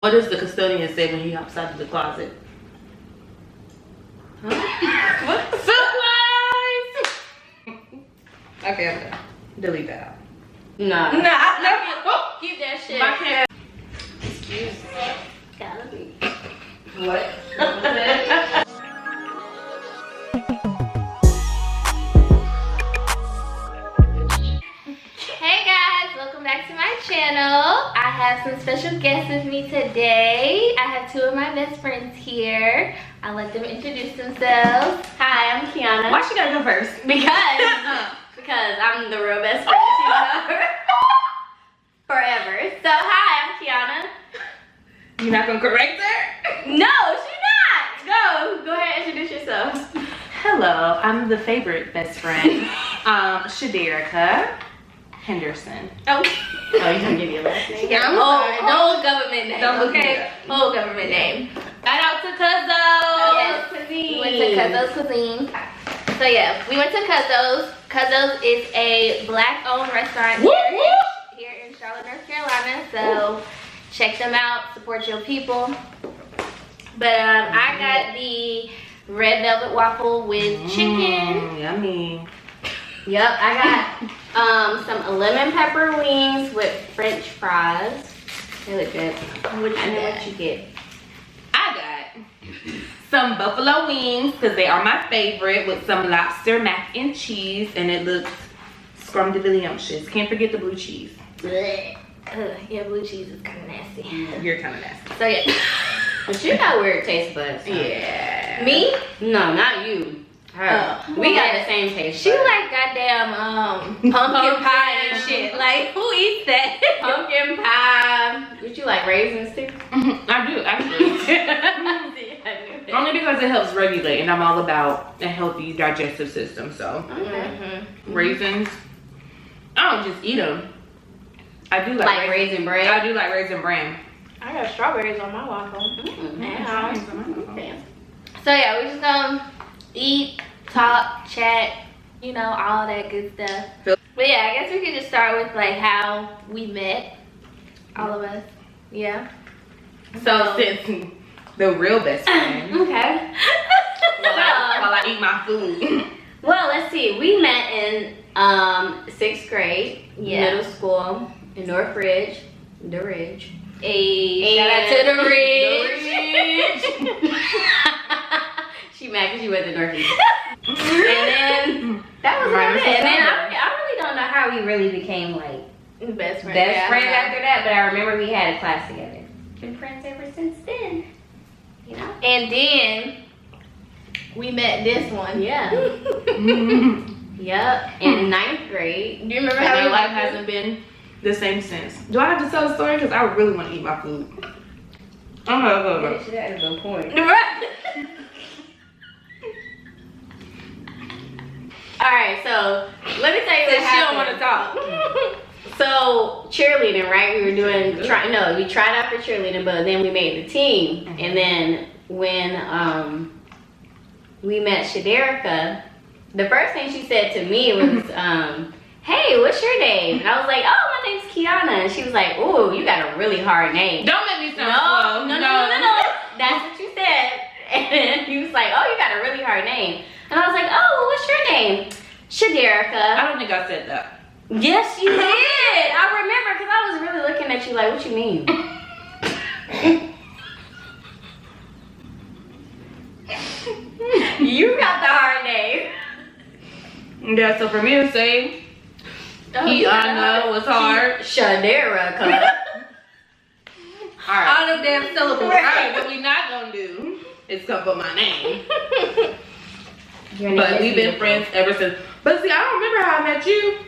What does the custodian say when he hops out of the closet? Huh? What? Supplies! Okay, I'm done. Delete that out. Nah. Nah. Keep that shit. My cat. Excuse me. Gotta be. What? Hey guys, welcome back to my channel. I have some special guests with me today. I have two of my best friends here. I'll let them introduce themselves. Hi, I'm Kiana. Why she gotta go first? Because I'm the real best friend, you know? Forever. So hi, I'm Kiana. You're not gonna correct her? No, she's not. Go ahead and introduce yourself. Hello, I'm the favorite best friend, SHA'DERRICKAH Henderson. Oh, you gonna give your last name? Yeah, I'm sorry. sorry. No government name. Don't look me Okay, up. whole government name. Shout out to Cuzzo's Yes, Cuisine. we went to Cuzzo's Cuisine. So yeah, we went to Cuzzo's. Cuzzo's is a black-owned restaurant here in Charlotte, North Carolina. So check them out, support your people. But I got the red velvet waffle with chicken. Yummy. Yep, I got some lemon pepper wings with French fries. They look good. What you get? I got some buffalo wings because they are my favorite with some lobster mac and cheese, and it looks scrumdiddlyumptious. Can't forget the blue cheese. Blech. Yeah, blue cheese is kind of nasty. You're kind of nasty. So yeah. But you got weird taste buds. Huh? Yeah. Me? No, not you. Her. We got the same taste She buds. like goddamn pumpkin pie and shit. Like, who eats that? pumpkin pie. Would you like raisins too? I do, actually. Only because it helps regulate, and I'm all about a healthy digestive system. So raisins, I don't just eat them. I do like raisin bread. I do like raisin bran. I got strawberries on my waffle. Okay. So yeah, we just gonna eat, talk, chat, you know, all that good stuff. But yeah, I guess we could just start with like how we met, all of us. Yeah. So since the real best friend, Okay. while I eat my food. Well, let's see. We met in 6th grade, Yeah. middle school in North Ridge, the Ridge. Hey, shout out to the Ridge. She mad because she went to North Ridge. And then that was about it. And then I really don't know how we really became like Best friend. best Yeah, friends I don't know. after that, but I remember we had a class together. Been friends ever since then. You know? And then we met this one. Yeah. Yep. In 9th grade. Do you remember And how their we life hasn't been the same since. Do I have to tell the story? Because I really want to eat my food. Okay. She had a good point. Alright, so let me tell you what She don't happened. want to talk. So cheerleading, right? We were doing we tried out for cheerleading, but then we made the team. And then when we met SHA'DERRICKAH, the first thing she said to me was, hey, what's your name? And I was like, oh, my name's Kiana. And she was like, ooh, you got a really hard name. Don't make me sound slow. No. That's what you said. And then he was like, oh, you got a really hard name. And I was like, oh, well, what's your name? SHA'DERRICKAH. I don't think I said that. Yes, you did. I remember because I was really looking at you like, what you mean? You got the hard name. Yeah, so for me to say Kiana was hard. SHA'DERRICKAH. Alright. All them damn syllables. Alright, what we not gonna do is come for my name. Your name But is we've been beautiful. friends ever since. But see, I don't remember how I met you.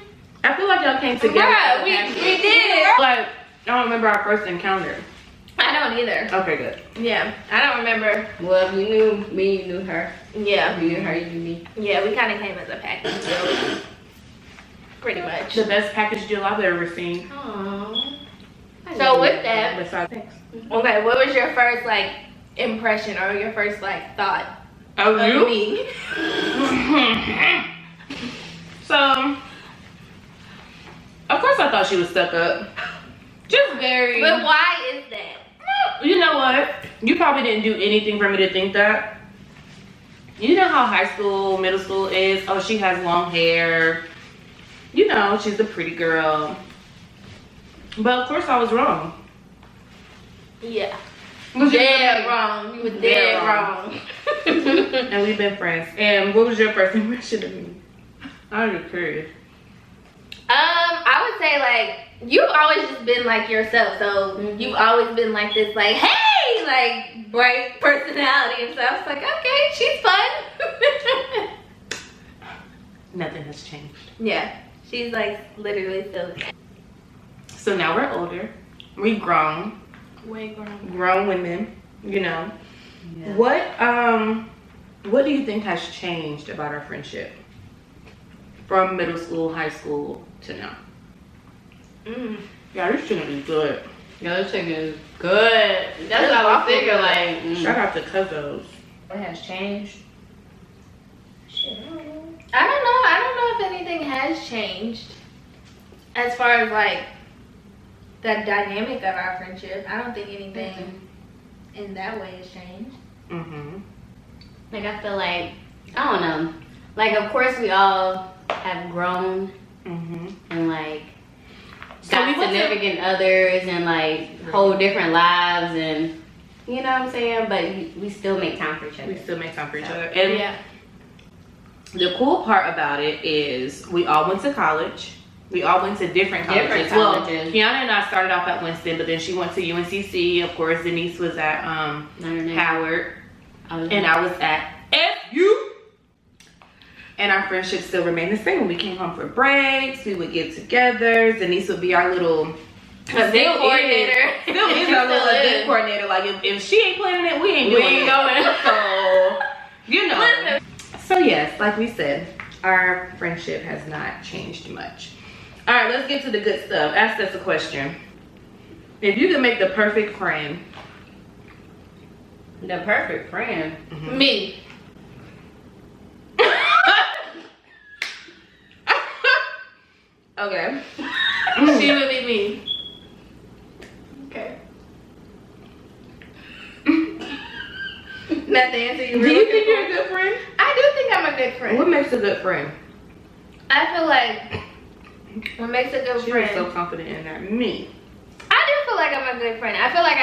I feel like y'all came together. Bruh, we did. Like, I don't remember our first encounter. I don't either. Okay, good. Yeah, I don't remember. Well, you knew me, you knew her. Yeah. You knew her, you knew me. Yeah, we kind of came as a package deal. Pretty much. The best package deal I've ever seen. Aww. So with that, Besides, thanks. okay, what was your first like impression or your first like thought Oh, of you? me? So, of course I thought she was stuck up. Just very. But why is that? You what? You probably didn't do anything for me to think that. You know how high school, middle school is? Oh, she has long hair. You know, she's a pretty girl. But of course I was wrong. Yeah. Was Dead wrong. You were dead wrong. And we've been friends. And what was your first impression of me? I'm just curious. I would say like you've always just been like yourself. So you've always been like this, like, hey, like bright personality and stuff. It's like, okay, she's fun. Nothing has changed. Yeah, she's like literally still. So now we're older. We grown. Way grown. Grown women, you know. Yeah. What do you think has changed about our friendship from middle school, high school to now? Yeah, this chicken is good. Yo, this chicken is good. That's what I was thinking. Like, Shout out to Cuzzo's. What has changed? Shit, I don't know. I don't know if anything has changed as far as like the dynamic of our friendship. I don't think anything in that way has changed. Like, I feel like, I don't know. Like, of course, we all have grown and like got significant others and like whole different lives, and you know what I'm saying. But we still make time for each other. We still make time for each other. And the cool part about it is we all went to college. We all went to different colleges. Well, Kiana and I started off at Winston, but then she went to UNCC. Of course, Denise was at Howard, and I was at FU. And our friendship still remained the same. When we came home for breaks, we would get together. Denise would be our little event coordinator. Still is our little event coordinator. Like if she ain't planning it, we ain't going. So, you know. So yes, like we said, our friendship has not changed much. All right, let's get to the good stuff. Ask us a question. If you could make the perfect friend. The perfect friend? Me. Okay. She would be me. Okay. Not the answer you were Do you looking think for. you're a good friend? I do think I'm a good friend. What makes a good friend? I feel like what makes a good She friend. was so confident in that. Me. I do feel like I'm a good friend. I feel like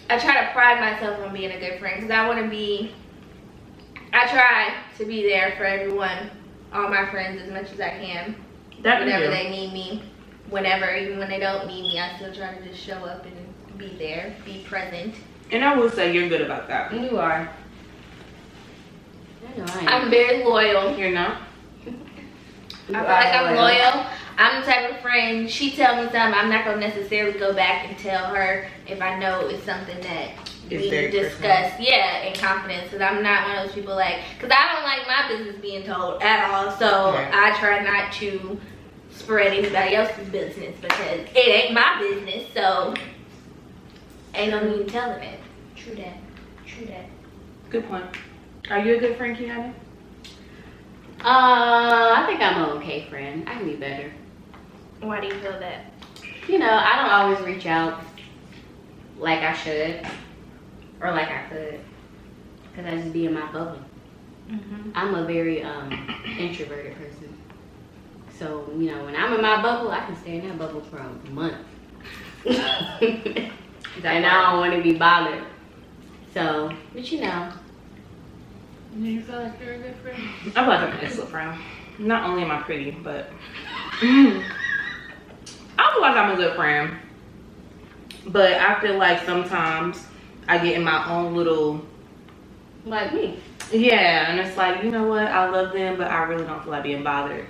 I try to pride myself on being a good friend because I try to be there for everyone, all my friends, as much as I can. Whenever they need me, even when they don't need me, I still try to just show up and be there, be present. And I will say you're good about that. You are. I know I am. I'm very loyal. You're not? I feel like I'm loyal. I'm the type of friend, she tell me something, I'm not going to necessarily go back and tell her if I know it's something that we discuss, in confidence. Because I'm not one of those people because I don't like my business being told at all. So I try not to spread anybody else's business because it ain't my business. So ain't no need telling it. True that. Good point. Are you a good friend, Kiana? I think I'm an okay friend. I can be better. Why do you feel that? You know, I don't always reach out like I should or like I could because I just be in my bubble. I'm a very introverted person. So, you know, when I'm in my bubble, I can stay in that bubble for a month. And I don't want to be bothered. So, but you know. Do you feel like you're a good friend? I feel like I'm an excellent friend. Not only am I pretty, but I feel like I'm a good friend. But I feel like sometimes I get in my own little, Like me. yeah, and it's like, you know what? I love them, but I really don't feel like being bothered.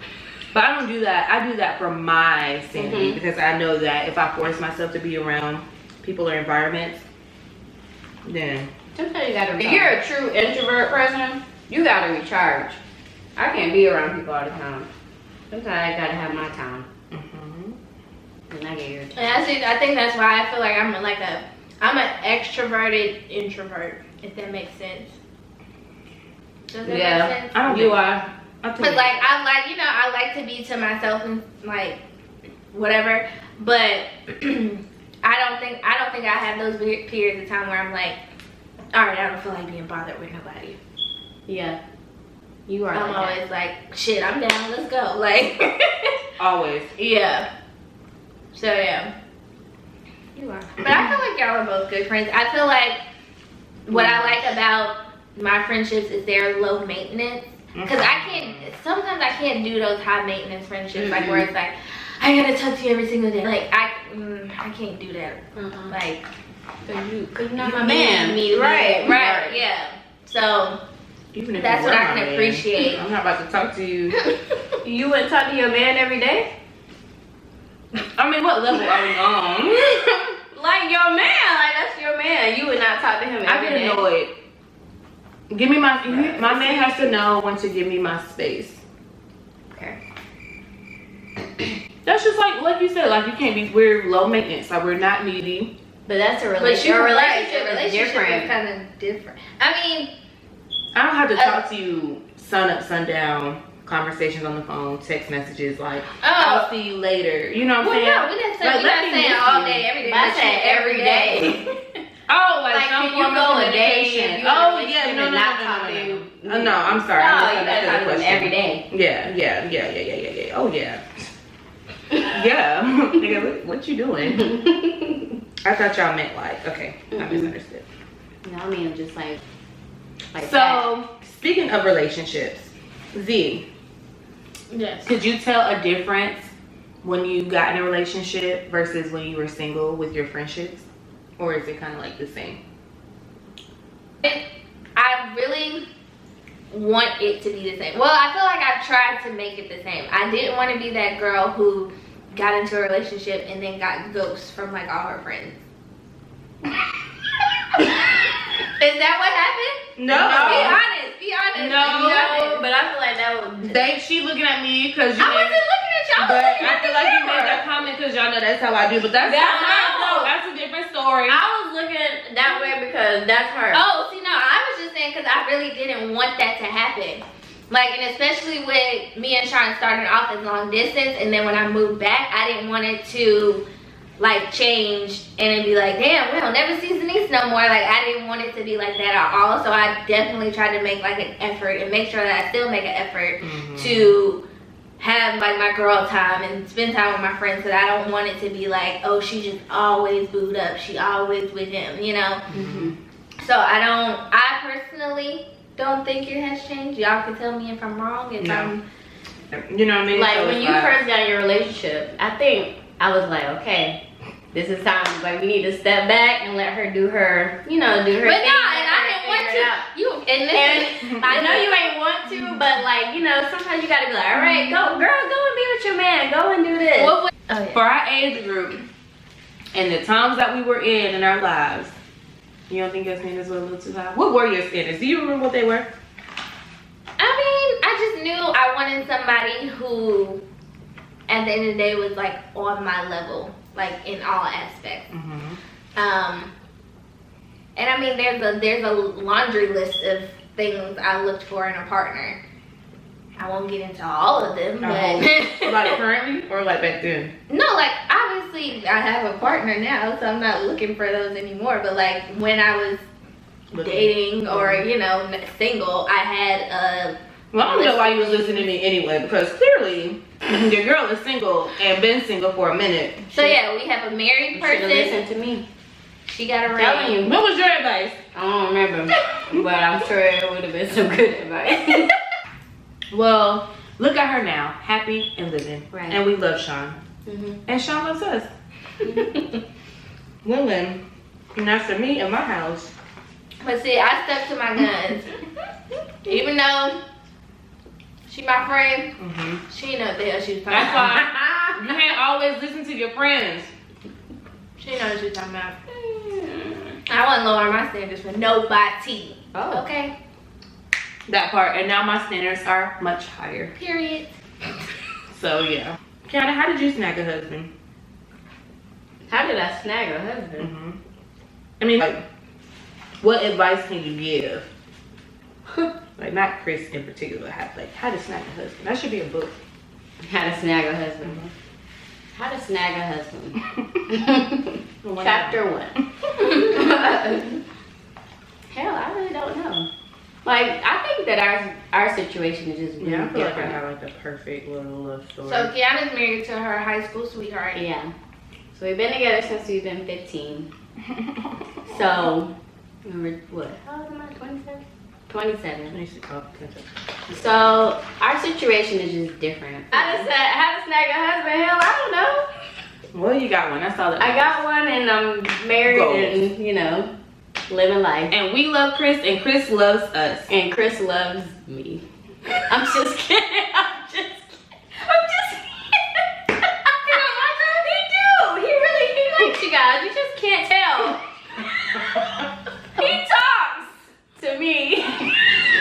But I don't do that. I do that for my sanity because I know that if I force myself to be around people or environments, then Sometimes you gotta. If you're a true introvert person, you gotta recharge. I can't be around people all the time. Sometimes I gotta have my time. And I get irritated. And I think that's why I feel like I'm an extroverted introvert, if that makes sense. Does that make sense? I don't. You are. But I like to be to myself and like whatever. But I don't think I have those periods of time where I'm like, all right, I don't feel like being bothered with nobody. Yeah. You are. I'm always like, shit, I'm down. Let's go. Like, always. Yeah. So yeah. You are. But I feel like y'all are both good friends. I feel like what I like about my friendships is they're low maintenance. Because sometimes I can't do those high maintenance friendships, like where it's like, I gotta talk to you every single day. Like, I can't do that. Like, Cause you're not my man. Right, yeah. So, Even if that's you what were I my can man, appreciate. I'm not about to talk to you. You wouldn't talk to your man every day? I mean, what level are we on? Like your man, like that's your man. You would not talk to him every day. I get annoyed. Give me my man has to know when to give me my space. Okay. That's just like you said, like you can't be, we're low maintenance, like we're not needy. But that's a But relationship. your relationship relationship is different. is kind of different. I mean, I don't have to talk to you sun up, sundown, conversations on the phone, text messages, like I'll see you later. You know what I'm saying? No, we didn't say Like, we're let not me saying miss all you. day, every day. But I but said every day. Oh, like Like, some can you form go of a day communication. if you're in a Oh yeah, relationship no, and no, not no, talk no, to no, him? no. No, I'm sorry. No, I you gotta misunderstood talk the to him question. every day. Yeah. Oh yeah. Yeah. Nigga, what you doing? I thought y'all meant like, okay, I misunderstood. No, I mean just like So, that. speaking of relationships, Z, Yes. could you tell a difference when you got in a relationship versus when you were single with your friendships? Or is it kind of like the same? I really want it to be the same. Well, I feel like I've tried to make it the same. I didn't want to be that girl who got into a relationship and then got ghosts from like all her friends. Is that what happened? No. Be honest. No. But I feel like that would. She looking at me because you. I wasn't looking at y'all. But I feel like you made that comment because y'all know that's how I do. But that's That's a different story. I was looking that way because that's her. Oh, see, no, I was just saying because I really didn't want that to happen. Like, and especially with me and Sean starting off as long distance, and then when I moved back, I didn't want it to, like, change and then be like, damn, we don't never see Denise no more. Like, I didn't want it to be like that at all. So I definitely tried to make, like, an effort and make sure that I still make an effort to have, like, my girl time and spend time with my friends. Because I don't want it to be like, oh, she just always booed up. She always with him, you know? So I personally don't think it has changed. Y'all can tell me if I'm wrong. If I'm, you know what I mean? Like So when it's you first got in your relationship, I think I was like, okay, this is time. Like we need to step back and let her do her, do her thing. But no, and I didn't want to. And I know you ain't want to, but like sometimes you gotta be like, all right, go, girl, go and be with your man, go and do this. For our age group and the times that we were in our lives, you don't think your standards were a little too high? What were your standards? Do you remember what they were? I mean, I just knew I wanted somebody who, at the end of the day, was like on my level, like in all aspects. And I mean, there's a laundry list of things I looked for in a partner. I won't get into all of them, but like currently or like back then? No, like obviously I have a partner now, so I'm not looking for those anymore. But like when I was dating or single, I had a. Well, I don't know why you was listening to me anyway, because clearly your girl is single and been single for a minute. So yeah, we have a married person. Listen to me. She got a ring. Telling you. What was your advice? I don't remember, but I'm sure it would have been some good advice. Well, look at her now, happy and living, right. And we love Sean, and Sean loves us. Women, that's for me in my house. But see, I stuck to my guns, even though she my friend. She didn't know what the hell she was talking about. That's why you can't always listen to your friends. She didn't know what she was talking about. I wasn't lowering my standards for nobody. Oh, okay. That part, and now my standards are much higher. Period. So yeah. KIANA, how did you snag a husband? How did I snag a husband? I mean, like, what advice can you give? Like, not Chris in particular, how to snag a husband. That should be a book. How to snag a husband. How to snag a husband. Chapter 1. Hell, I really don't know. Like, I think that our situation is just really Yeah, I feel like I different. have like the perfect little love story. So Kiana's married to her high school sweetheart. Yeah. So we've been together since we've been 15. So, remember what? How old am I? 27? 27. So our situation is just different. I just said, how to snag a husband? Hell, I don't know. Well, you got one. That's all that I matters. got one and I'm married and, you know, living life. And we love Chris, and Chris loves us. And Chris loves me. I'm just kidding. I'm just kidding. He likes you guys. You just can't tell. He talks to me.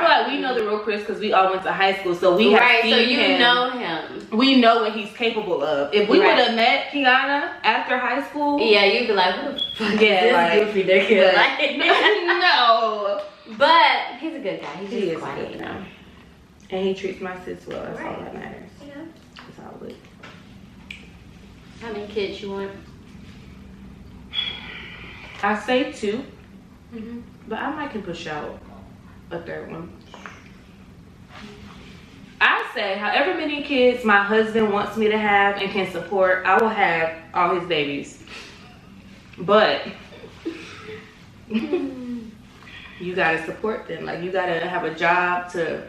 Like, we know the real Chris because we all went to high school, so we have Right, seen so you him. know him. We know what he's capable of. If we Right. would have met Kiana after high school, Yeah, you'd be like, who the fuck is Yeah, this like, goofy nigga? but- no. But he's a good guy. He's He just is quiet. good now. And he treats my sis well. That's all Right. that matters. Yeah. That's all good. How many kids you want? I say 2, Mm-hmm. but I might can push out a 3rd one. I say however many kids my husband wants me to have and can support, I will have all his babies. But you gotta support them. Like, you gotta have a job to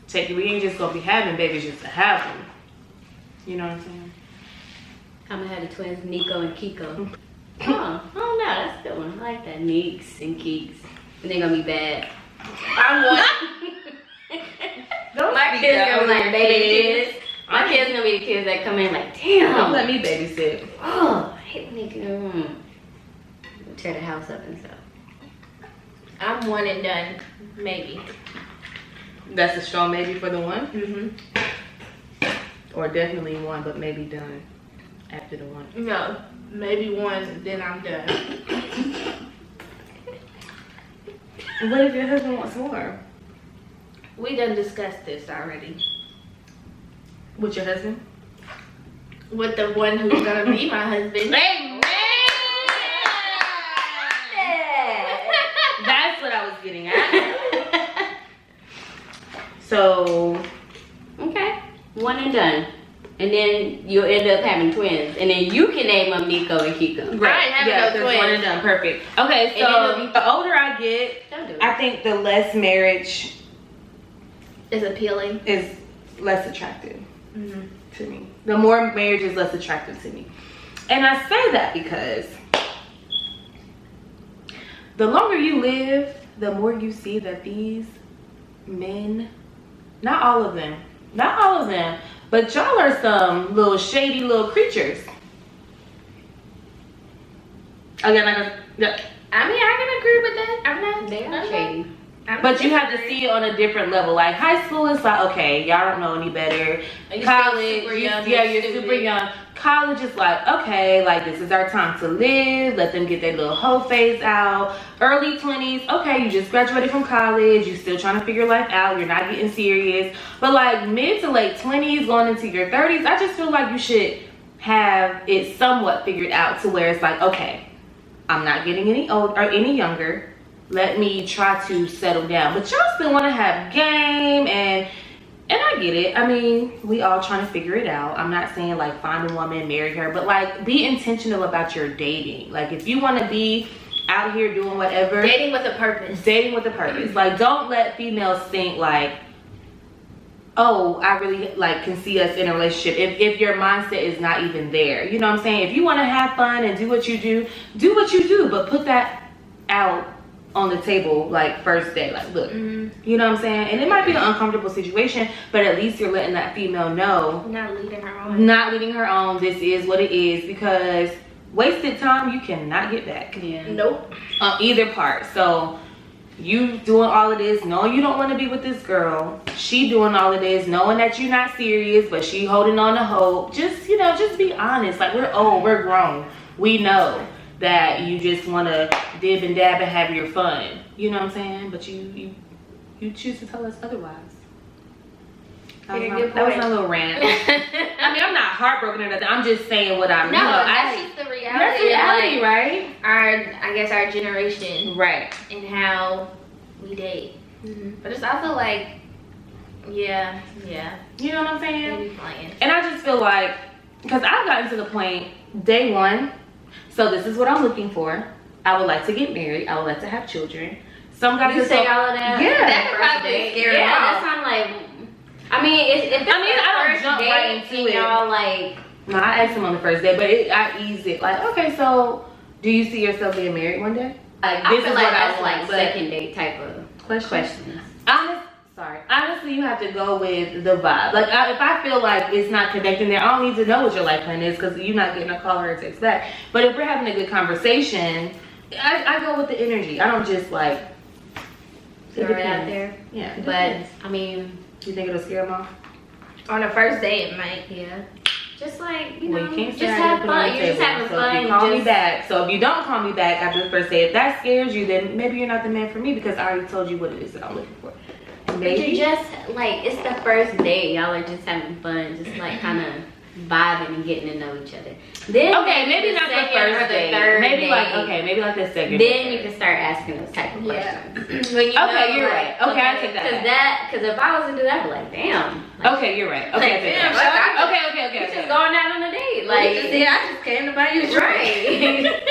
take. We ain't just gonna be having babies just to have them. You know what I'm saying? I'm gonna have the twins, Nico and Kiko. Oh no, that's a good one. I like that. Neeks and Keeks. And they're gonna be bad. I'm one. My kids are gonna be like baby kids. My kids gonna be the kids that come in like, Don't damn. let me babysit. Oh, I hate when they tear the house up and stuff. I'm one and done. Maybe. That's a strong maybe for the one, Mm-hmm. or definitely one, but maybe done after the one. No, maybe one, then I'm done. What if your husband wants more? We done discussed this already. With your husband? With the one who's gonna be my husband. Amen. That's what I was getting at. So, Okay, one and done. And then you'll end up having twins. And then you can name them Nico and Kiko. Right, having yeah, no there's twins. one and done. Perfect. Okay, And then so it'll be- the older I get, Don't do it. I think the less marriage Is appealing. is less attractive Mm-hmm. to me. The more marriage is less attractive to me. And I say that because the longer you live, the more you see that these men, not all of them, but y'all are some little shady little creatures. Again, yeah. I mean, I can agree with that. I'm not. They are I'm shady. not- I'm But you have to disagree. see it on a different level. Like high school, it's like, okay, y'all don't know any better. You're College, super young, yeah, you're you're stupid. super young. College is like, okay, like this is our time to live. Let them get their little hoe phase out. Early 20s, okay, you just graduated from college. You still trying to figure life out. You're not getting serious. But like mid to late 20s, going into your 30s, I just feel like you should have it somewhat figured out to where it's like, okay, I'm not getting any old or any younger. Let me try to settle down. But y'all still want to have game, and I get it. I mean, we all trying to figure it out. I'm not saying like find a woman, marry her, but like be intentional about your dating. Like if you want to be out here doing whatever, Dating with a purpose. dating with a purpose. Like don't let females think like, oh, I really like can see us in a relationship if your mindset is not even there. You know what I'm saying? If you want to have fun and do what you do what you do, but put that out on the table like first day. Like look, Mm-hmm. you know what I'm saying? And it might be an uncomfortable situation, but at least you're letting that female know, Not leading her on. not leading her on, this is what it is, because wasted time you cannot get back Yeah. Nope. on either part. So you doing all of this knowing you don't want to be with this girl, she doing all of this knowing that you're not serious but she holding on to hope. Just, you know, just be honest. Like we're old, we're grown, we know that you just want to dib and dab and have your fun, you know what I'm saying? But you choose to tell us otherwise. That was my little rant. I mean, I'm not heartbroken or nothing. I'm just saying what I'm. No, that's just the reality. That's reality, right? Our generation, right, and how we date. But it's also like, yeah. You know what I'm saying? Maybe playing. And I just feel like, because I've gotten to the point, day one. So this is what I'm looking for. I would like to get married. I would like to have children. Some guys You say all of that. Yeah, that could probably scare them Yeah, off. that's kind of like. I mean, if it's I don't jump right into it. Y'all like. No, I asked him on the first day, but I eased it. Like, okay, so do you see yourself being married one day? Like, I this feel is like what that's I like want. second date type of questions. Honestly, you have to go with the vibe. Like, if I feel like it's not connecting there, I don't need to know what your life plan is because you're not getting a call or a text back. But if we're having a good conversation, I go with the energy. I don't just like Throw it out there. Yeah, But I mean, you think it'll scare them off? On the first date, it might. yeah. Just like, you Well, know, you can't just say I have didn't put it on fun. the You're just table. having So fun. if you call me just- back, so if you don't call me back after the first date, if that scares you, then maybe you're not the man for me because I already told you what it is that I'm looking for. But Maybe. you just like, it's the first date. Y'all are just having fun, just like kind of vibing and getting to know each other. Then Okay, maybe not the second or first the date. third Maybe date, like maybe like the second. Then you can start asking those type of questions. When you Okay, know, you're like, right. Okay, I take that back. Because if I was to do that, I'd be like, damn. Like, Okay, you're right. like, Okay, I take damn, that back. like, Okay. you just going out on a date. Like, I just came to buy you a drink. right.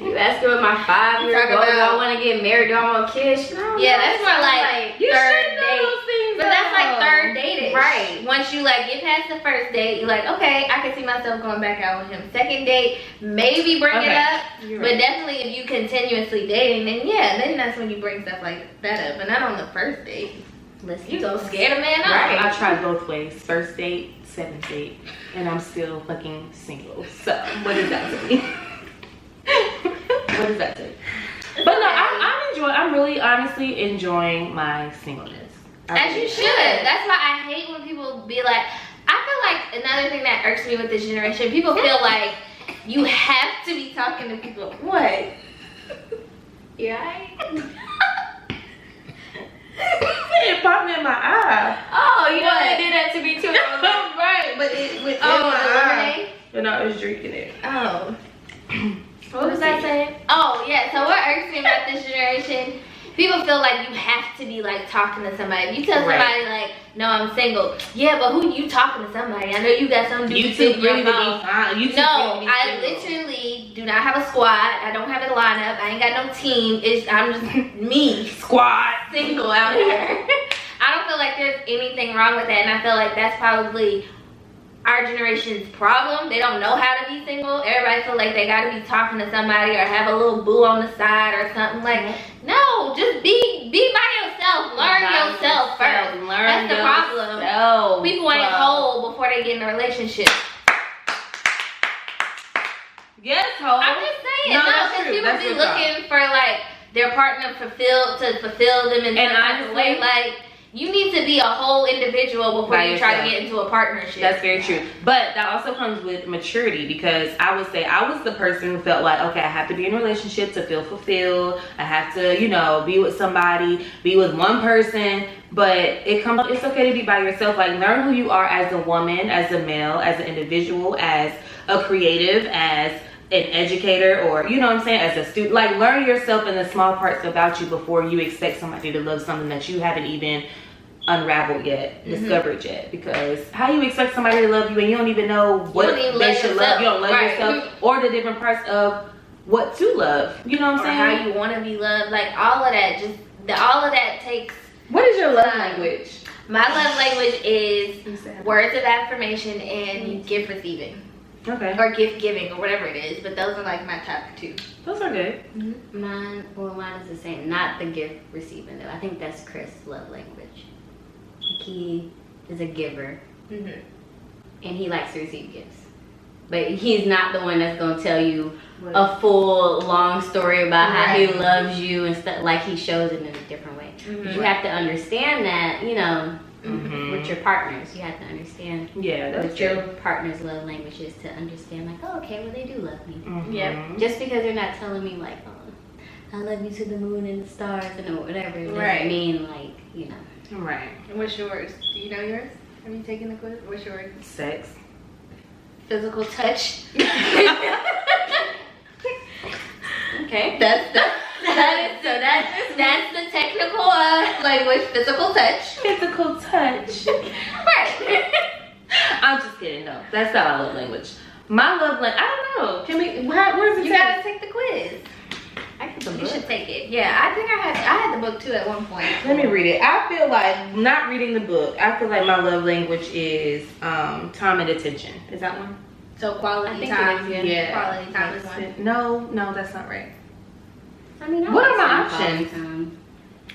You ask her with my 5 year Talk old, do I about- want to get married? Do I want to kiss? No, Yeah, that's more like You third should know date. those things. But that's like though. third date. Right. Once you like get past the first date, you're like, okay, I can see myself going back out with him. Second date, maybe bring it Okay. up. You're But right. definitely if you continuously dating, then yeah, then that's when you bring stuff like that up. But not on the first date. Listen, You gonna scare the man off. Right. I tried both ways. First date, seventh date, and I'm still fucking single. So what does that say? What does that say? But no, I'm really honestly enjoying my singleness. As you should. That's why I hate when people be like, I feel like another thing that irks me with this generation, people feel like you have to be talking to people. What? Yeah. It popped me in my eye. Oh, you know What? they did that to me too. I was like, Right, but it went in Oh, my eye. lemonade? And I was drinking it. Oh. What was I saying? Oh, yeah. So what irks me about this generation, people feel like you have to be like talking to somebody. If you tell Right. somebody like, no, I'm single. Yeah, but who you talking to somebody? I know you got something to do You with too your pretty to be phone. fine. You too No, pretty to be I single. literally do not have a squad. I don't have a lineup. I ain't got no team. I'm just me, Squad. single out here. I don't feel like there's anything wrong with that, and I feel like that's probably our generation's problem. They don't know how to be single. Everybody feel like they gotta be talking to somebody or have a little boo on the side or something. Like, no, just be by yourself. Learn yourself first. Learn That's the problem. yourself. People ain't whole before they get in a relationship. Yes, ho. I'm just saying, No, no, that's because true. people That's be your looking for like their partner to fulfill them in And some type of way. honestly- Like, you need to be a whole individual before By you try to yourself. get into a partnership. That's very true. But that also comes with maturity, because I would say I was the person who felt like, okay, I have to be in a relationship to feel fulfilled. I have to, be with somebody, be with one person. But it's okay to be by yourself. Like, learn who you are as a woman, as a male, as an individual, as a creative, as an educator, or as a student. Like, learn yourself in the small parts about you before you expect somebody to love something that you haven't even unraveled yet, discovered yet. Because how you expect somebody to love you and you don't even know what don't even they love should yourself. love? You don't love Right. yourself, or the different parts of what to love. You know what I'm or saying? how you want to be loved. Like, all of that. All of that takes. What is your love language? My love language is words of affirmation and gift receiving, Okay, or gift giving, or whatever it is. But those are like my top two. those are good. mine is the same. Not the gift receiving though. I think that's Chris' love language. He is a giver, Mm-hmm. and he likes to receive gifts. But he's not the one that's gonna tell you What? a full long story about how he Right. loves you and stuff. Like, he shows it in a different way. Mhm. You have to understand that, Mhm. with your partners. You have to understand Yeah, that's what your true. partner's love language is, to understand, like, oh, okay, well, they do love me. Mhm. Yep. Just because they're not telling me, like, oh, I love you to the moon and the stars and whatever, it doesn't Right. mean, like, Right. What's yours? Do you know yours? Have you taken the quiz? What's yours? Sex. Physical touch. Okay. That's the technical language. Physical touch. Physical touch. Right. I'm just kidding. No, that's not our love language. My love language. I don't know. Can we? Where's the You gotta take the quiz. I get the You book. should take it. Yeah, I think I had the book too at one point. Let me read it. I feel like not reading the book. I feel like my love language is time and attention. Is that one? So quality I think time. it is, yeah. Quality time is one. No, that's not right. I mean, What are my options?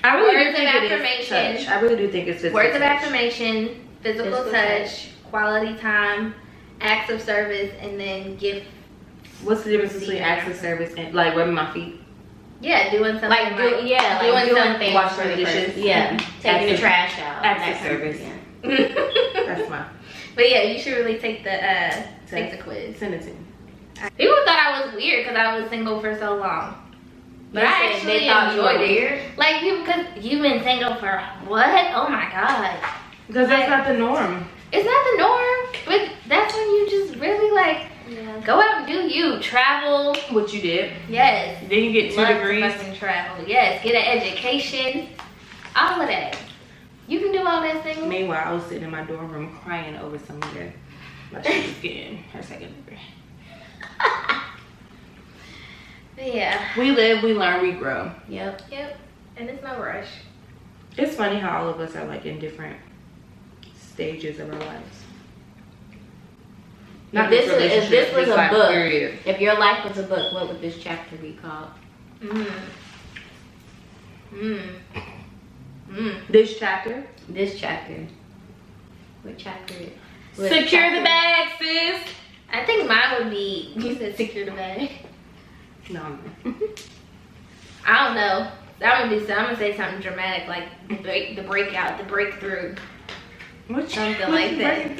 I really Words do think of it is affirmation. touch. I really do think it's physical Words of touch. affirmation, physical touch, quality time, acts of service, and then gift. What's the difference between acts of service and like rubbing my feet? Yeah, doing something Like, doing something. Washing for the the dishes. person. Yeah, taking the trash out. Acts that of kind service. yeah. That's mine. But yeah, you should really take the quiz. Send it to me. People thought I was weird because I was single for so long. But They I said actually they thought you were enjoyed it. weird? Like people, because you've been single for what? Oh my god. Because that's not the norm. It's not the norm, but that's when you just really like go out and do you. Travel. What you did. Yes. Then you get 2 Love to degrees. fucking travel. Yes. Get an education. All of that. You can do all that thing. Meanwhile, I was sitting in my dorm room crying over somewhere. Like she was getting her second degree. Yeah. We live, we learn, we grow. Yep. Yep. And it's no rush. It's funny how all of us are like in different stages of our lives. If this was just a like, book, period. if your life was a book, what would this chapter be called? This chapter. This chapter. What chapter? What Secure chapter? the bag, sis. I think mine would be, you said secure the bag. No. I don't know. I'm gonna say something dramatic like the breakout, the breakthrough. What Something like that.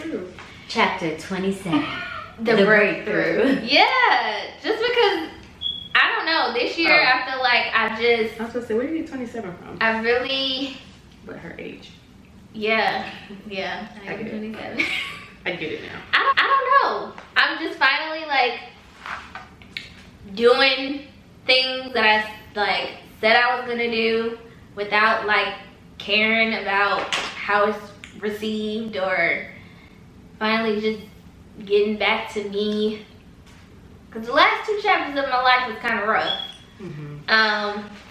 Chapter 27. The breakthrough. Yeah, just because I don't know. This year Oh. I feel like I was gonna say, where do you get 27 from? I really, But her age. yeah. I I am get it. 27. I get it now. I don't know. I'm just finally like doing things that I like said I was gonna do without like caring about how it's received, or finally just getting back to me. Cause the last 2 chapters of my life was kind of rough.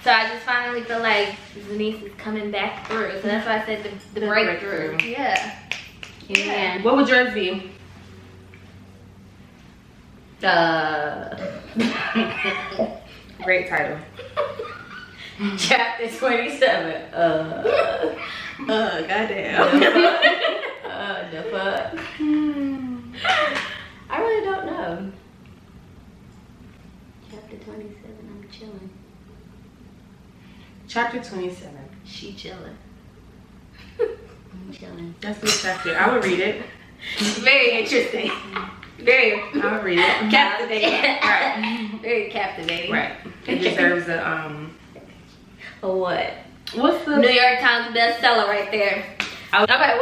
So I just finally feel like Denise is coming back through. So that's why I said the breakthrough. Yeah. Yeah. What would yours be? Great title. Chapter 27. Goddamn. The fuck? I really don't know. Chapter 27, I'm chilling. Chapter 27. She chilling. I'm chilling. That's the chapter. I would read it. Very interesting. Very I would read it. captivating. Right. Very captivating. Right. It deserves a What? What's the New York Times bestseller right there. Okay,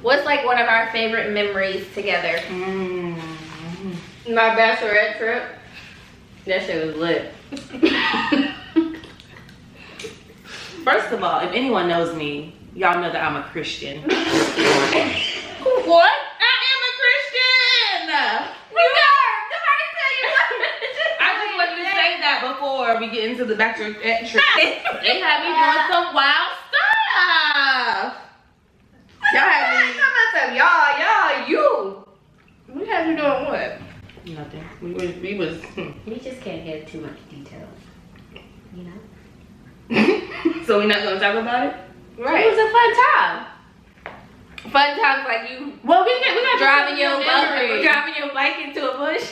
what's like one of our favorite memories together? My bachelorette trip. That shit was lit. First of all, if anyone knows me, y'all know that I'm a Christian. What? I am a Christian! I just wanted to say that before we get into the bachelorette trip. They had me doing some wild stuff. Y'all had me. You. We had you doing what? Nothing. We was. We just can't get too much details. You know? So we're not gonna talk about it. Right. It was a fun time. Fun times like you Well, we got driving your bike into a bush.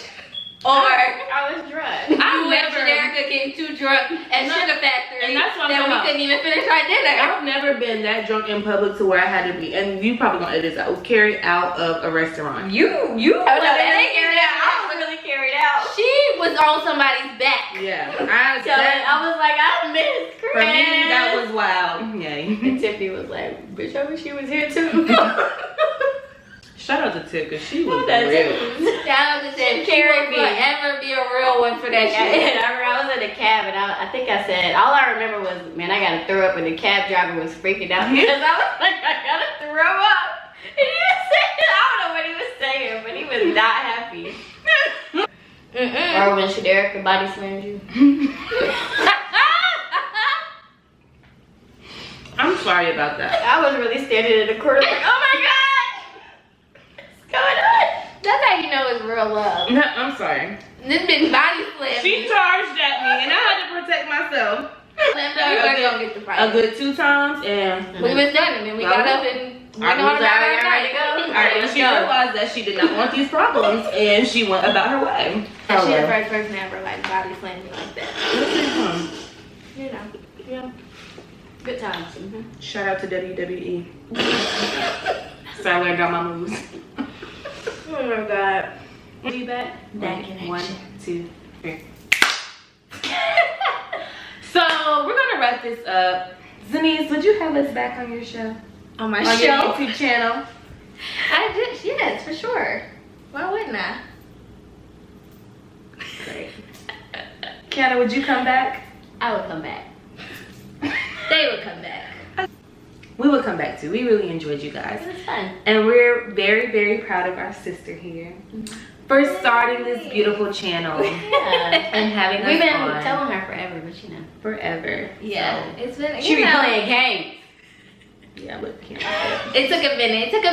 Or I was drunk. you and Shaderica getting too drunk at Sugar Factory and that's what I'm that we talking couldn't even finish our dinner. I've never been that drunk in public to where I had to be, and you probably gonna edit this. I was carried out of a restaurant. You Oh, no, that ain't carried out. I was really carried out. She was on somebody's back. Yeah, I was like, I miss for Chris. me that was wild. Yay. And Tiffany was like, bitch, picture. Show me she was here too. Shout out to Tip, because she was That's real. it. Shout out to Tim. Carry me. Ever be a real one for that shit. I was in the cab and I think I said, all I remember was, man, I gotta throw up, and the cab driver was freaking out because I was like, I gotta throw up. And he was saying, I don't know what he was saying, but he was not happy. Or when Sha'DERRICKAH body slams you. I'm sorry about that. I was really standing in the corner like, oh my god! What's going on? That's how you know it's real love. No, I'm sorry. This bitch body slammed She me. charged at me, and I had to protect myself. Slammed her, we weren't gonna get the prize. A good 2 times, and We was done, and then we got up and went on about our night. and she realized that she did not want these problems, and she went about her way. And she the first person ever like body slammed me like that. You know. Yeah. Good times. Shout out to WWE. So I learned all my moves. Oh my god. Be back. Back in action. 1, 2, 3. So we're gonna wrap this up. Zenise, would you have us back on your show? On my On your show? YouTube channel? I did, yes, for sure. Why wouldn't I? Great. Kiana, would you come back? I would come back. They would come back. We would come back too. We really enjoyed you guys. It was fun. And we're very, very proud of our sister here for starting this beautiful channel Yeah. and having We've us been on telling her forever, but you know. forever. Yeah, it's been, She you be know, playing games. Yeah, but Kiana. it took a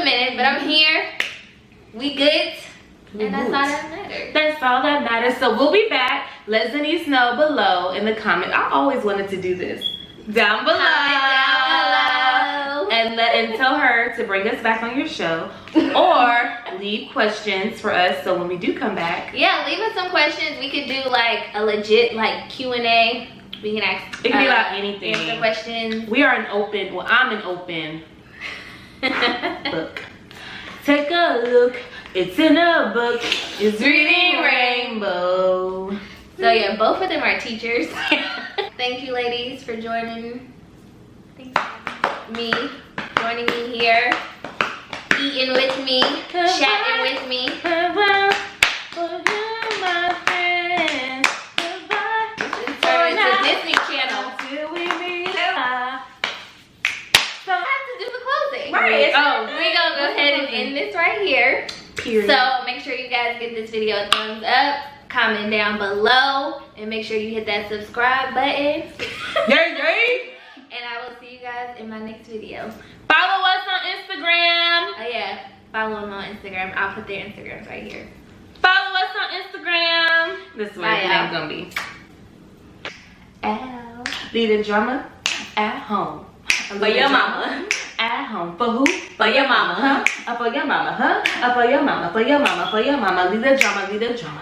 minute, but I'm here. We good, and that's all that matters. That's all that matters. So we'll be back. Let Zenise know below in the comments. I always wanted to do this. Down below. Comment down below. And tell her to bring us back on your show, or leave questions for us so when we do come back. Yeah, leave us some questions. We could do like a legit like Q&A. We can ask. It can be about anything. Answer questions. We are an open, well, I'm an open book. Take a look. It's in a book. It's reading rainbow. So yeah, both of them are teachers. Thank you, ladies, for joining me here, eating with me, chatting with me. It's a Disney Channel. So I have to do the closing. Right. Oh, we're gonna go ahead and end this right here. Period. So make sure you guys give this video a thumbs up, comment down below, and make sure you hit that subscribe button. Yay! And I will see you guys in my next video. Follow us on Instagram. Oh yeah, follow them on Instagram. I'll put their Instagrams right here. Follow us on Instagram. This is what Bye, it's y'all. gonna be. Leave the drama at home. For your mama. At home. For who? For your mama, huh? For your mama, huh? For your mama, for your mama, for your mama. Leave the drama, leave the drama.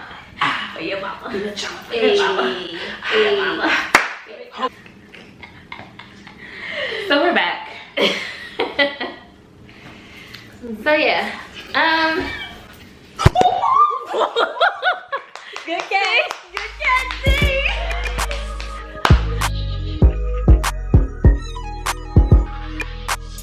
For your mama. Leave the drama, for Hey, your mama. hey. So we're back. So yeah,